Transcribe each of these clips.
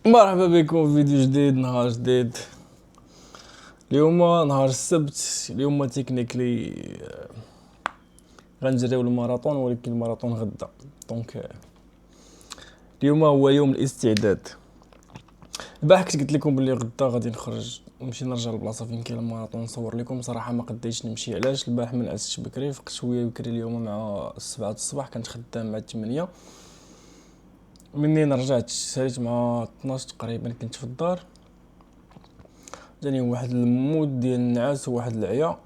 مرحبا بكم في فيديو جديد، نهار جديد. اليوم نهار السبت. اليوم تكنيكلي غنجريو الماراطون، ولكن الماراطون غدا. دونك اليوم هو يوم الاستعداد. البارح كنت قلت لكم بلي غدا غادي نخرج نمشي نرجع للبلاصه فين كاين الماراطون نصور لكم. صراحه ما قديتش نمشي، علاش؟ البارح ما نعستش بكري، فقت شويه بكري اليوم مع 7 الصباح، كنت خدام مع 8. منين رجعت ساليت مع 12 تقريبا، كنت في الدار. جاني واحد المود ديال النعاس وواحد العيا،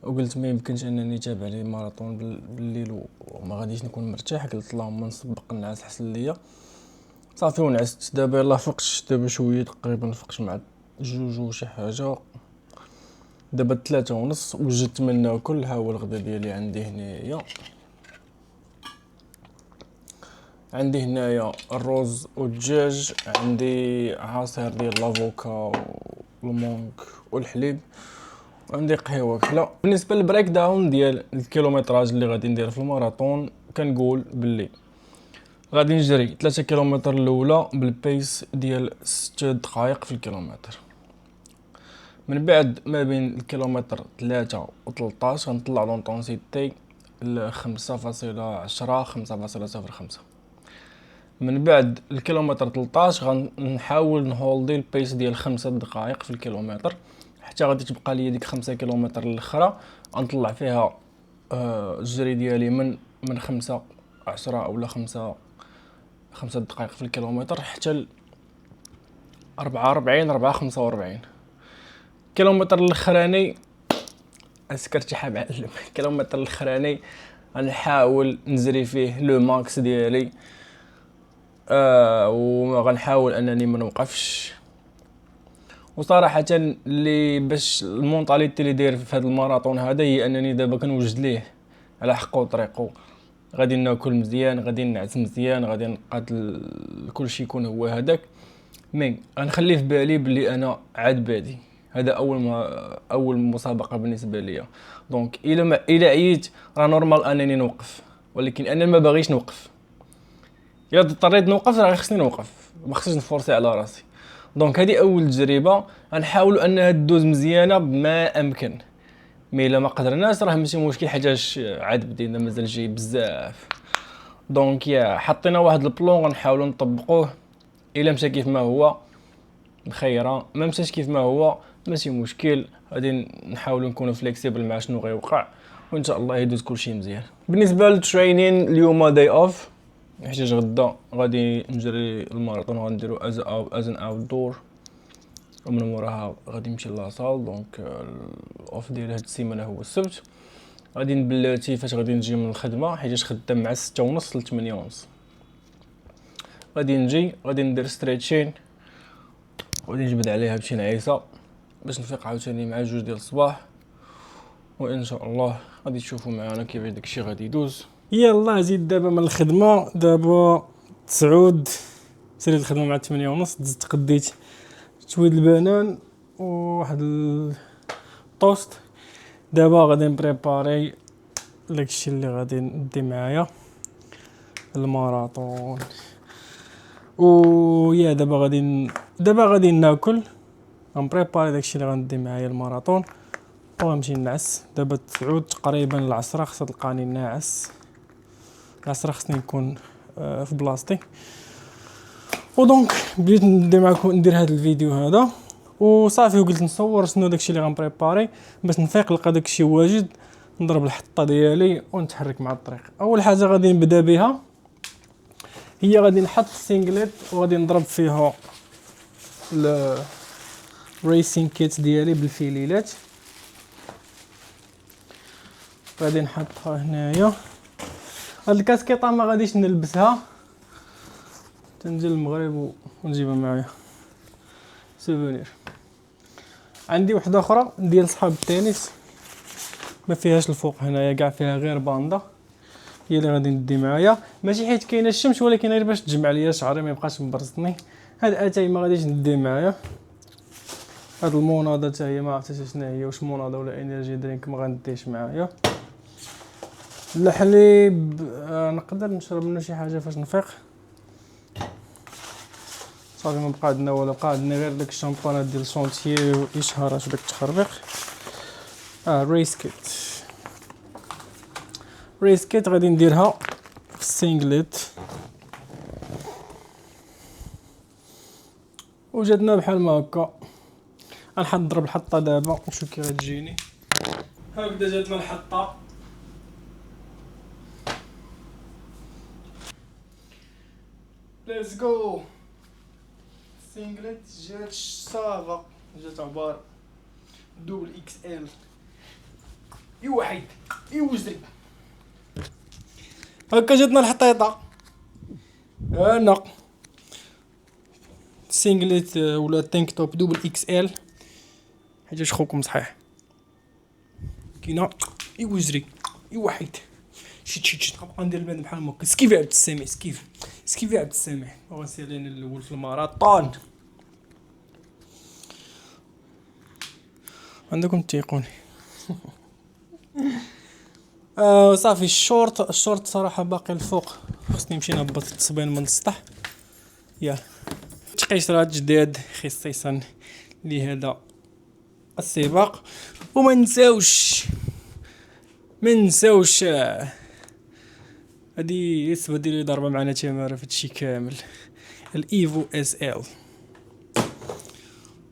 وقلت ما يمكنش انني نتابع لي ماراطون بالليل وما غاديش نكون مرتاح. قلت اللهم نسبق النعاس حسن ليا. صافي ونعست. دابا يلاه فقش، دابا شويه تقريبا فقش مع جوج وشي حاجه. دابا 3:30 وجدت من ناكل. ها هو الغدا ديالي عندي هنايا. عندي هنايا الرز والدجاج، عندي عصير ديال لافوكا والمونك والحليب، عندي قهوه كحله. بالنسبه للبريك داون ديال الكيلومتراج اللي غادي ندير في الماراطون، كنقول باللي غادي نجري 3 كيلومتر الاولى بالبيس ديال 6 دقائق في الكيلومتر. من بعد ما بين الكيلومتر 3 و 13 غنطلع لونطونسيتي ل 5.10 5.05. من بعد الكيلومتر 13 غنحاول نهولدي البيس ديال 5 دقائق في الكيلومتر، حتى غادي تبقى لي ديك 5 كيلومتر الاخرى غنطلع فيها الجري ديالي من 5:10 اولا 5 دقائق في الكيلومتر حتى ل 44 4:45. الكيلومتر الاخراني اسكرت شي حاب علم. الكيلومتر الاخراني غنحاول نزري فيه لو ماكس ديالي، وغنحاول انني ما نوقفش. وصراحه اللي باش المونطاليتي اللي داير في هذا الماراطون هذا هي انني دابا كنوجد ليه على حقه وطريقه. غادي ناكل مزيان، غادي نعس مزيان، غادي نقاد كلشي يكون هو هذاك. مي غنخلي في بالي بلي انا عاد بادي. هذا اول مسابقه بالنسبه ليا. دونك الا عييت راه نورمال انني نوقف، ولكن انا ما باغيش نوقف. الا اضطريت نوقف راه خصني نوقف، ما خصنيش نفورسي على راسي. دونك هذه اول تجربه، غنحاولوا انها تدوز مزيانه بما امكن. مي الا ما قدرناش راه ماشي مشكل، حاجاش عاد بدينا مازال جاي بزاف. دونك حطينا واحد البلون غنحاولوا نطبقوه. الا مشى كيف ما هو خيره، ما مشاش كيف ما هو ماشي مشكل. غادي نحاولوا نكونوا فليكسيبل مع شنو غيوقع، وان شاء الله يدوز كلشي مزيان. بالنسبه للترينين اليوم داي اوف، حيت غدا غادي نجري الماراطون، غنديرو از ان اوت دور، ومن موراها غادي نمشي لاصال. دونك الاوف ديال هاد السيمانه هو السبت. غادي نبلاتي فاش غادي نجي من الخدمه، حيت خدام مع 6:30 ل 8:30. غادي نجي غادي ندير ستريتشين، وغادي نجبد عليها بشي نعيسه باش نفيق عاوتاني مع 2 ديال الصباح. وان شاء الله غادي تشوفوا معنا كيفاش داكشي غادي يدوز. يلا زيد دابا من الخدمه. دابا 9 ساليت الخدمه مع 8:30. دزت قديت شويه البنان وواحد الطوست. دابا غادي نبريباري داكشي اللي غادي ندي معايا الماراطون. ويا دابا غادي ناكل، غنبريباري داكشي اللي غندي معايا الماراطون ونمشي نعس. دابا 9 تقريبا العصر، خصها تلقاني ناعس. العصر خصني نكون في بلاصتي. ودونك بديت ندير معكم ندير هذا الفيديو هذا وصافي، وقلت نصور شنو داكشي اللي غنبريباري باش نفيق نلقى داكشي واجد، نضرب الحطه ديالي ونتحرك مع الطريق. اول حاجه غادي نبدا بها هي غادي نحط السينجليت وغادي نضرب فيها الريسين كيت ديالي بالفيليلات. غادي نحطها هنايا. هاد الكاسكيطه ما غاديش نلبسها، تنجي للمغرب ونجيبها معايا سوفونير. عندي وحده اخرى ديال صحاب التنس، ما فيهاش الفوق هنايا، كاع فيها غير باندا، هي اللي غادي ندي معايا. ماشي حيت كاينه الشمس، ولكن غير باش تجمع ليا شعري ما يبقاش مبرصني. هاد اتاي ما غاديش ندي معايا. هاد الموناضه حتى هي ما عرفتش شنو هي، واش موناضه ولا انرجي درينك، ما غنديش معايا. الحليب نقدر نشرب منه شي حاجه فاش نفيق، صافي ما بقى عندنا والو، بقى عندنا غير داك الشامبانات ديال شونتيي واشهارات وداك التخربيق. ريس كيت غادي نديرها في السينغليت وجاتنا بحال ما هكا. غنحضر الحطه دابا نشوف كي غتجيني. هكذا جاتنا الحطه. ليتس جو. سينغليت جات صافا، جات عبار دوبل اكس ال. واحد وزري هكا جاتنا الحطيطه. انا سينغليت ولا تانك توب دوبل اكس ال، حاجه خوكم صحيح. كاينه وزري واحد. شيت غنبقى ندير البان بحال هكا. سكيفي عبد السامع، سكيفي عبد السامع. غنسير لينا الاول في الماراطون. عندكم تيقوني. صافي الشورت صراحه باقي الفوق، خصني نمشي نهبط التصبين من السطح. تقيشرات جداد خصيصا لهذا السباق. وما نساوش هادي السبه ديالي ضربه معنا تماره في هادشي كامل، الايفو اس ال.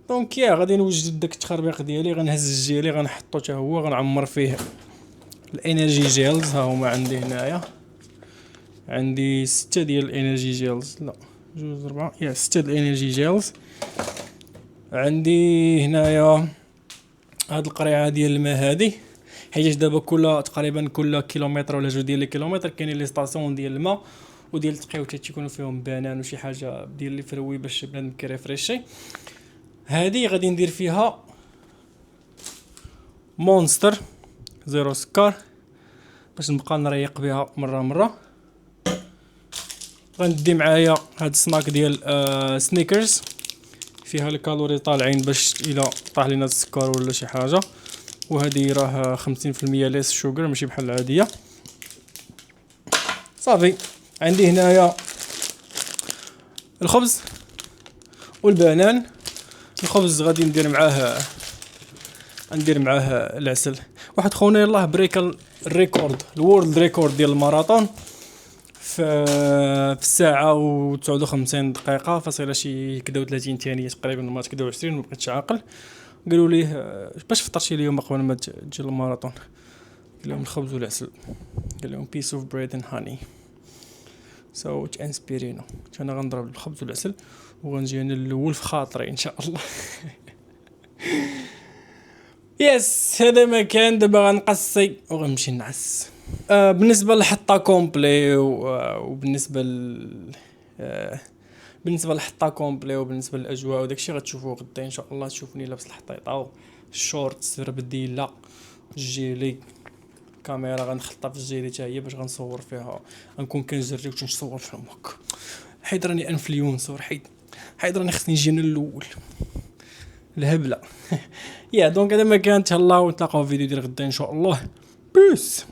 دونك غادي نوجد داك التخربيق ديالي، غنهز الجيلي غنحطو حتى هو، غنعمر فيه الانرجي جيلز. ها هما عندي هنايا، عندي 6 ديال الانرجي جيلز، لا 2 4 6 ديال الانرجي جيلز. عندي هنايا هاد القريعه ديال الماء هادي، حيت دابا تقريبا كل كيلومتر ولا 2 ديال الكيلومتر كاينين لي ستاسيون ديال الماء وديال التقيوتات تيكونوا فيهم بنان وشي حاجه ديال لي فروي باش بنادم كيريفريشي. هادي غادي ندير فيها مونستر زيرو سكر باش نبقى نريق بها مره. غندي معايا هاد السناك ديال سنيكرز، فيها الكالوري طالعين باش الا طاح لينا السكر ولا شي حاجه. وهذه راه 50% ليس شوغر ماشي بحال العاديه. صافي عندي هنايا الخبز والبنان. الخبز غادي ندير معاه العسل. واحد خونا يلاه بريك الريكورد، الورلد ريكورد ديال الماراطون في الساعه و59 دقيقه فاصله شي كدا و30 ثانيه تقريبا، ما كدا 20 ما بقيتش عاقل. قالوا ليه باش فطرتي اليوم قبل ما تجي الماراطون؟ قال لهم الخبز والعسل، قال لهم بيس اوف بريد اند هاني. سو تانسبيرينا. انا غنضرب الخبز والعسل وغنجي انا الاول في خاطري ان شاء الله. يس هذا ما كان. دابا غنقصي وغنمشي نعس. بالنسبه للحطه كومبلي وبالنسبه بالنسبه للحطه كومبلي وبالنسبه للاجواء وداكشي غتشوفوه غدا ان شاء الله. تشوفني لابس الحطيطه الشورت بديله الجيلي، الكاميرا غنخلطها في الجيلي حتى هي باش غنصور فيها، غنكون كنجري وتنصور فيهم هكا. حيت راني انفلونسور، حيت راني خصني نجي الاول الهبله. دونك هذا ما كان. تهلاو ونتلاقاو في فيديو ديال غدا ان شاء الله. بيس.